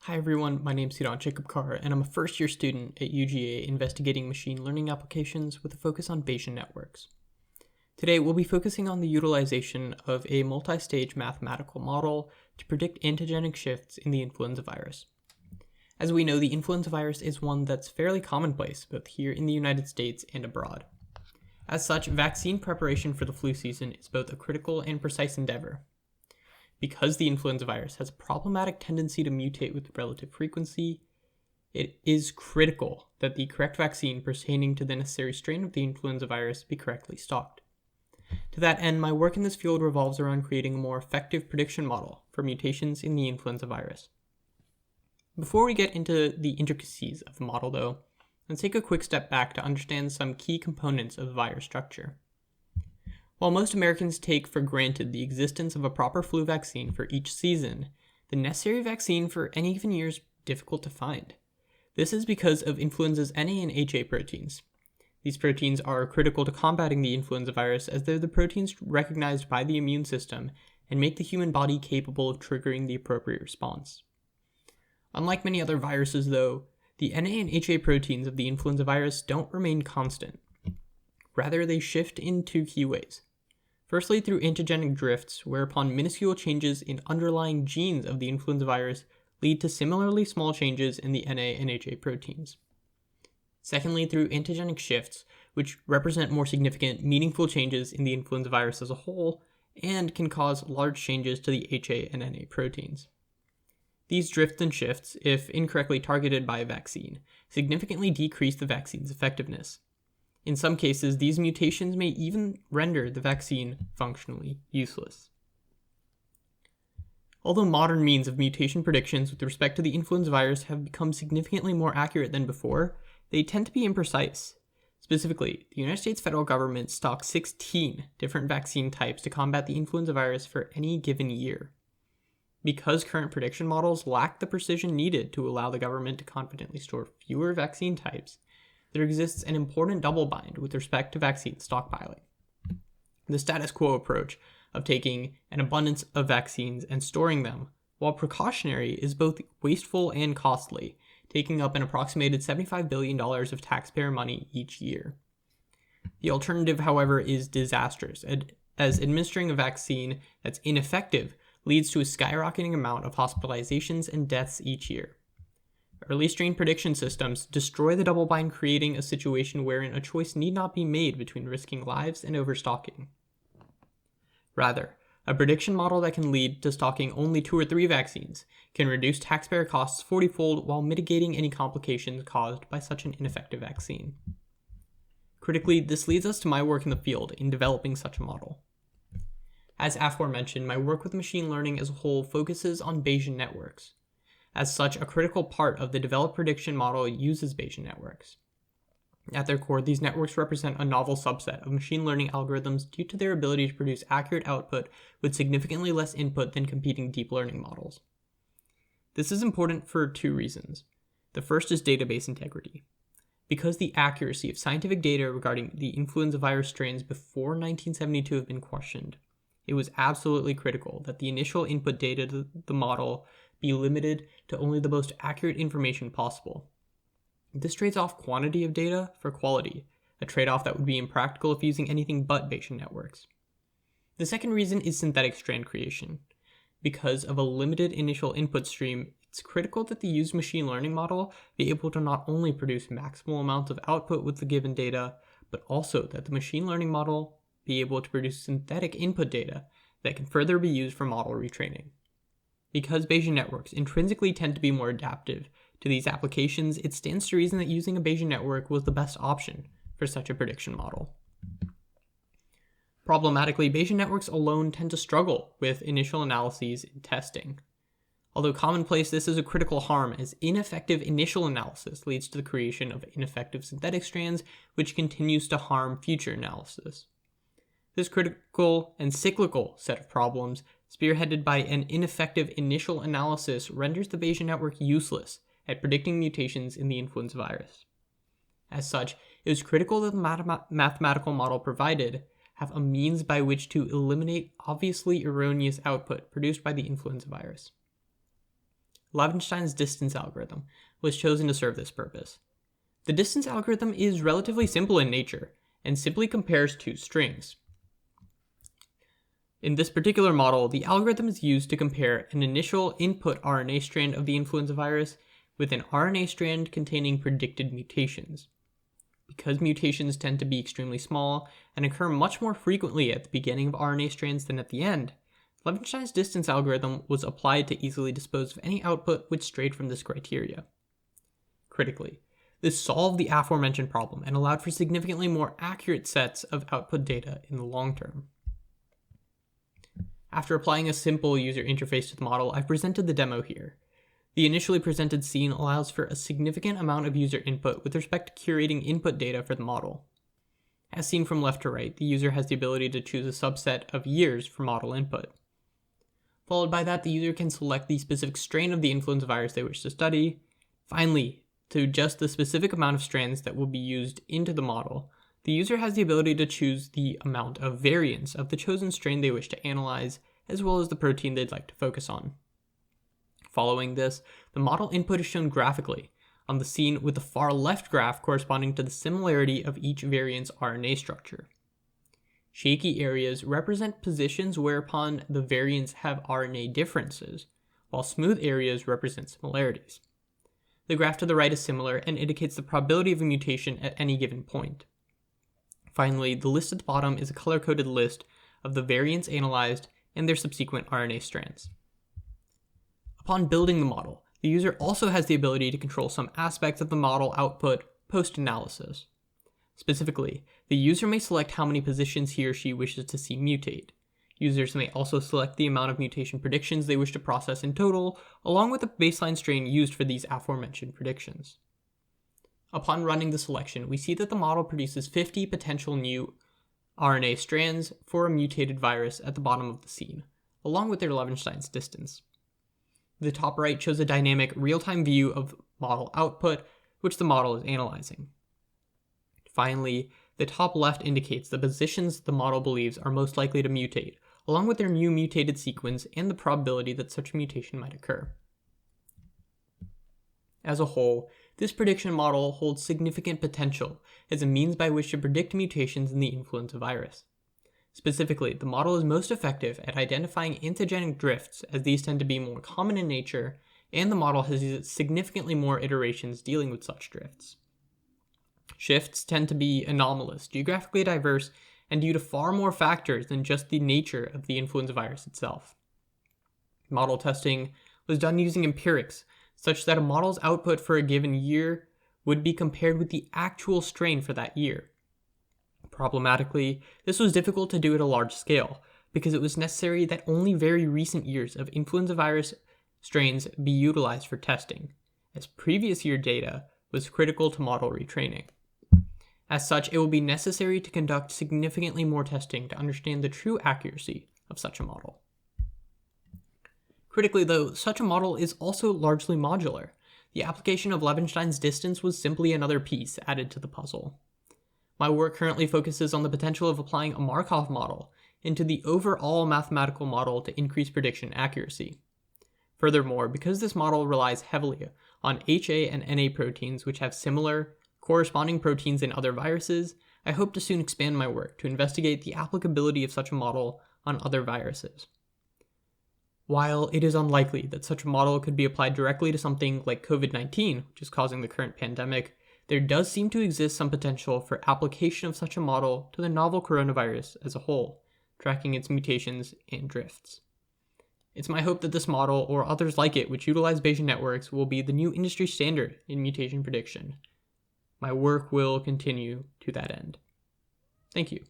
Hi everyone, my name's Sudhan Chitgopkar, and I'm a first-year student at UGA investigating machine learning applications with a focus on Bayesian networks. Today we'll be focusing on the utilization of a multi-stage mathematical model to predict antigenic shifts in the influenza virus. As we know, the influenza virus is one that's fairly commonplace, both here in the United States and abroad. As such, vaccine preparation for the flu season is both a critical and precise endeavor. Because the influenza virus has a problematic tendency to mutate with relative frequency, it is critical that the correct vaccine pertaining to the necessary strain of the influenza virus be correctly stocked. To that end, my work in this field revolves around creating a more effective prediction model for mutations in the influenza virus. Before we get into the intricacies of the model, though, let's take a quick step back to understand some key components of the virus structure. While most Americans take for granted the existence of a proper flu vaccine for each season, the necessary vaccine for any given year is difficult to find. This is because of influenza's NA and HA proteins. These proteins are critical to combating the influenza virus as they're the proteins recognized by the immune system and make the human body capable of triggering the appropriate response. Unlike many other viruses, though, the NA and HA proteins of the influenza virus don't remain constant. Rather, they shift in two key ways. Firstly, through antigenic drifts, whereupon minuscule changes in underlying genes of the influenza virus lead to similarly small changes in the NA and HA proteins. Secondly, through antigenic shifts, which represent more significant, meaningful changes in the influenza virus as a whole, and can cause large changes to the HA and NA proteins. These drifts and shifts, if incorrectly targeted by a vaccine, significantly decrease the vaccine's effectiveness. In some cases, these mutations may even render the vaccine functionally useless. Although modern means of mutation predictions with respect to the influenza virus have become significantly more accurate than before, they tend to be imprecise. Specifically, the United States federal government stocks 16 different vaccine types to combat the influenza virus for any given year. Because current prediction models lack the precision needed to allow the government to confidently store fewer vaccine types, there exists an important double bind with respect to vaccine stockpiling. The status quo approach of taking an abundance of vaccines and storing them, while precautionary, is both wasteful and costly, taking up an approximated $75 billion of taxpayer money each year. The alternative, however, is disastrous, as administering a vaccine that's ineffective leads to a skyrocketing amount of hospitalizations and deaths each year. Early strain prediction systems destroy the double bind, creating a situation wherein a choice need not be made between risking lives and overstocking. Rather, a prediction model that can lead to stocking only 2 or 3 vaccines can reduce taxpayer costs 40-fold while mitigating any complications caused by such an ineffective vaccine. Critically, this leads us to my work in the field in developing such a model. As aforementioned, my work with machine learning as a whole focuses on Bayesian networks. As such, a critical part of the developed prediction model uses Bayesian networks. At their core, these networks represent a novel subset of machine learning algorithms due to their ability to produce accurate output with significantly less input than competing deep learning models. This is important for 2 reasons. The first is database integrity. Because the accuracy of scientific data regarding the influenza virus strains before 1972 have been questioned, it was absolutely critical that the initial input data to the model be limited to only the most accurate information possible. This trades off quantity of data for quality, a trade-off that would be impractical if using anything but Bayesian networks. The second reason is synthetic strand creation. Because of a limited initial input stream, it's critical that the used machine learning model be able to not only produce maximal amounts of output with the given data, but also that the machine learning model be able to produce synthetic input data that can further be used for model retraining. Because Bayesian networks intrinsically tend to be more adaptive to these applications, it stands to reason that using a Bayesian network was the best option for such a prediction model. Problematically, Bayesian networks alone tend to struggle with initial analyses in testing. Although commonplace, this is a critical harm, as ineffective initial analysis leads to the creation of ineffective synthetic strands, which continues to harm future analysis. This critical and cyclical set of problems, spearheaded by an ineffective initial analysis, renders the Bayesian network useless at predicting mutations in the influenza virus. As such, it was critical that the mathematical model provided have a means by which to eliminate obviously erroneous output produced by the influenza virus. Levenshtein's distance algorithm was chosen to serve this purpose. The distance algorithm is relatively simple in nature and simply compares two strings. In this particular model, the algorithm is used to compare an initial input RNA strand of the influenza virus with an RNA strand containing predicted mutations. Because mutations tend to be extremely small and occur much more frequently at the beginning of RNA strands than at the end, Levenshtein's distance algorithm was applied to easily dispose of any output which strayed from this criteria. Critically, this solved the aforementioned problem and allowed for significantly more accurate sets of output data in the long term. After applying a simple user interface to the model, I've presented the demo here. The initially presented scene allows for a significant amount of user input with respect to curating input data for the model. As seen from left to right, the user has the ability to choose a subset of years for model input. Followed by that, the user can select the specific strain of the influenza virus they wish to study. Finally, to adjust the specific amount of strands that will be used into the model, the user has the ability to choose the amount of variance of the chosen strain they wish to analyze, as well as the protein they'd like to focus on. Following this, the model input is shown graphically on the scene with the far left graph corresponding to the similarity of each variant's RNA structure. Shaky areas represent positions whereupon the variants have RNA differences, while smooth areas represent similarities. The graph to the right is similar and indicates the probability of a mutation at any given point. Finally, the list at the bottom is a color-coded list of the variants analyzed and their subsequent RNA strands. Upon building the model, the user also has the ability to control some aspects of the model output post-analysis. Specifically, the user may select how many positions he or she wishes to see mutate. Users may also select the amount of mutation predictions they wish to process in total, along with the baseline strain used for these aforementioned predictions. Upon running the selection, we see that the model produces 50 potential new RNA strands for a mutated virus at the bottom of the scene, along with their Levenshtein's distance. The top right shows a dynamic real-time view of model output, which the model is analyzing. Finally, the top left indicates the positions the model believes are most likely to mutate, along with their new mutated sequence and the probability that such a mutation might occur. As a whole, this prediction model holds significant potential as a means by which to predict mutations in the influenza virus. Specifically, the model is most effective at identifying antigenic drifts, as these tend to be more common in nature, and the model has significantly more iterations dealing with such drifts. Shifts tend to be anomalous, geographically diverse, and due to far more factors than just the nature of the influenza virus itself. Model testing was done using empirics, such that a model's output for a given year would be compared with the actual strain for that year. Problematically, this was difficult to do at a large scale, because it was necessary that only very recent years of influenza virus strains be utilized for testing, as previous year data was critical to model retraining. As such, it will be necessary to conduct significantly more testing to understand the true accuracy of such a model. Critically though, such a model is also largely modular. The application of Levenshtein's distance was simply another piece added to the puzzle. My work currently focuses on the potential of applying a Markov model into the overall mathematical model to increase prediction accuracy. Furthermore, because this model relies heavily on HA and NA proteins which have similar corresponding proteins in other viruses, I hope to soon expand my work to investigate the applicability of such a model on other viruses. While it is unlikely that such a model could be applied directly to something like COVID-19, which is causing the current pandemic, there does seem to exist some potential for application of such a model to the novel coronavirus as a whole, tracking its mutations and drifts. It's my hope that this model, or others like it which utilize Bayesian networks, will be the new industry standard in mutation prediction. My work will continue to that end. Thank you.